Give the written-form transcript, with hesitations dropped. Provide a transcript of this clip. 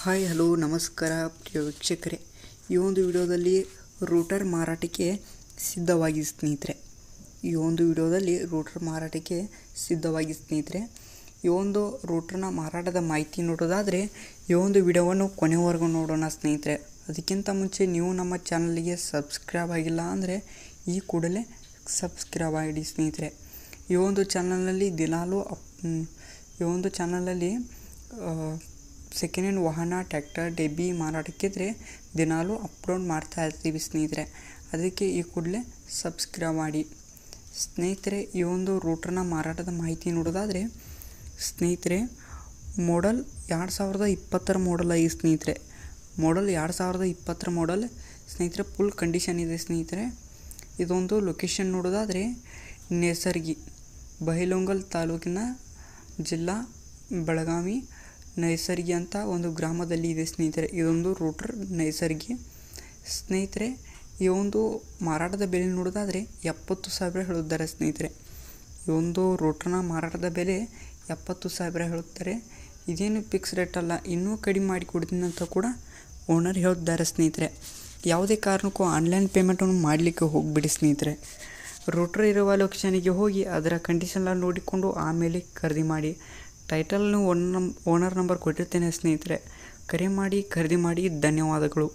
Hi hello ನಮಸ್ಕಾರ ಪ್ರಿಯ ವೀಕ್ಷಕರೇ, ಈ ಒಂದು ವಿಡಿಯೋದಲ್ಲಿ ರೂಟರ್ ಮಾರಾಟಕ್ಕೆ ಸಿದ್ಧವಾಗಿ ಸ್ನೇಹಿತರೆ. ಈ ಒಂದು ರೂಟರ್ನ ಮಾರಾಟದ ಮಾಹಿತಿ ನೋಡೋದಾದರೆ ಈ ಒಂದು ವಿಡಿಯೋವನ್ನು ಕೊನೆವರೆಗೂ ನೋಡೋಣ ಸ್ನೇಹಿತರೆ. ಅದಕ್ಕಿಂತ ಮುಂಚೆ ನೀವು ನಮ್ಮ ಚಾನಲ್ಗೆ ಸಬ್ಸ್ಕ್ರೈಬ್ ಆಗಿಲ್ಲ ಅಂದರೆ ಈ ಕೂಡಲೇ ಸಬ್ಸ್ಕ್ರೈಬ್ ಆಗಿ ಸ್ನೇಹಿತರೆ. ಈ ಒಂದು ಚಾನಲಲ್ಲಿ ಸೆಕೆಂಡ್ ಹ್ಯಾಂಡ್ ವಾಹನ, ಟ್ರ್ಯಾಕ್ಟರ್, ಡೆಬ್ಬಿ ಮಾರಾಟಕ್ಕಿದ್ರೆ ದಿನಾಲೂ ಅಪ್ಲೋಡ್ ಮಾಡ್ತಾ ಇರ್ತೀವಿ ಸ್ನೇಹಿತರೆ. ಅದಕ್ಕೆ ಈ ಕೂಡಲೇ ಸಬ್ಸ್ಕ್ರೈಬ್ ಮಾಡಿ ಸ್ನೇಹಿತರೆ. ಈ ಒಂದು ರೂಟರ್ನ ಮಾರಾಟದ ಮಾಹಿತಿ ನೋಡೋದಾದರೆ ಸ್ನೇಹಿತರೆ, ಮಾಡಲ್ 2020 ಮಾಡಲ್ ಆಗಿ ಸ್ನೇಹಿತರೆ. ಮಾಡಲ್ 2020 ಮಾಡಲ್ ಸ್ನೇಹಿತರೆ, ಫುಲ್ ಕಂಡೀಷನ್ ಇದೆ ಸ್ನೇಹಿತರೆ. ಇದೊಂದು ಲೊಕೇಶನ್ ನೋಡೋದಾದರೆ ನೇಸರ್ಗಿ, ಬೈಲಹೊಂಗಲ ತಾಲೂಕಿನ ಜಿಲ್ಲಾ ಬೆಳಗಾವಿ ನೇಸರ್ಗಿ ಅಂತ ಒಂದು ಗ್ರಾಮದಲ್ಲಿ ಇದೆ ಸ್ನೇಹಿತರೆ. ಇದೊಂದು ರೂಟರ್ ನೇಸರ್ಗಿ ಸ್ನೇಹಿತರೆ. ಈ ಒಂದು ಮಾರಾಟದ ಬೆಲೆ ನೋಡೋದಾದರೆ 70,000 ಹೇಳುತ್ತಾರೆ ಸ್ನೇಹಿತರೆ. ಈ ಒಂದು ರೂಟರ್ನ ಮಾರಾಟದ ಬೆಲೆ 70,000 ಹೇಳುತ್ತಾರೆ. ಇದೇನು ಫಿಕ್ಸ್ ರೇಟ್ ಅಲ್ಲ, ಇನ್ನೂ ಕಡಿಮೆ ಮಾಡಿ ಕೊಡ್ತೀನಿ ಅಂತ ಕೂಡ ಓನರ್ ಹೇಳ್ತಿದ್ದಾರೆ ಸ್ನೇಹಿತರೆ. ಯಾವುದೇ ಕಾರಣಕ್ಕೂ ಆನ್ಲೈನ್ ಪೇಮೆಂಟನ್ನು ಮಾಡಲಿಕ್ಕೆ ಹೋಗಿಬಿಡಿ ಸ್ನೇಹಿತರೆ. ರೂಟರ್ ಇರುವ ಲೊಕೇಶನಿಗೆ ಹೋಗಿ ಅದರ ಕಂಡೀಷನ್ನೆಲ್ಲ ನೋಡಿಕೊಂಡು ಆಮೇಲೆ ಖರೀದಿ ಮಾಡಿ. ಟೈಟಲ್ನು ಓನರ್ ನಂಬರ್ ಕೊಟ್ಟಿರ್ತೇನೆ ಸ್ನೇಹಿತರೆ. ಕರೆ ಮಾಡಿ ಖರೀದಿ ಮಾಡಿ. ಧನ್ಯವಾದಗಳು.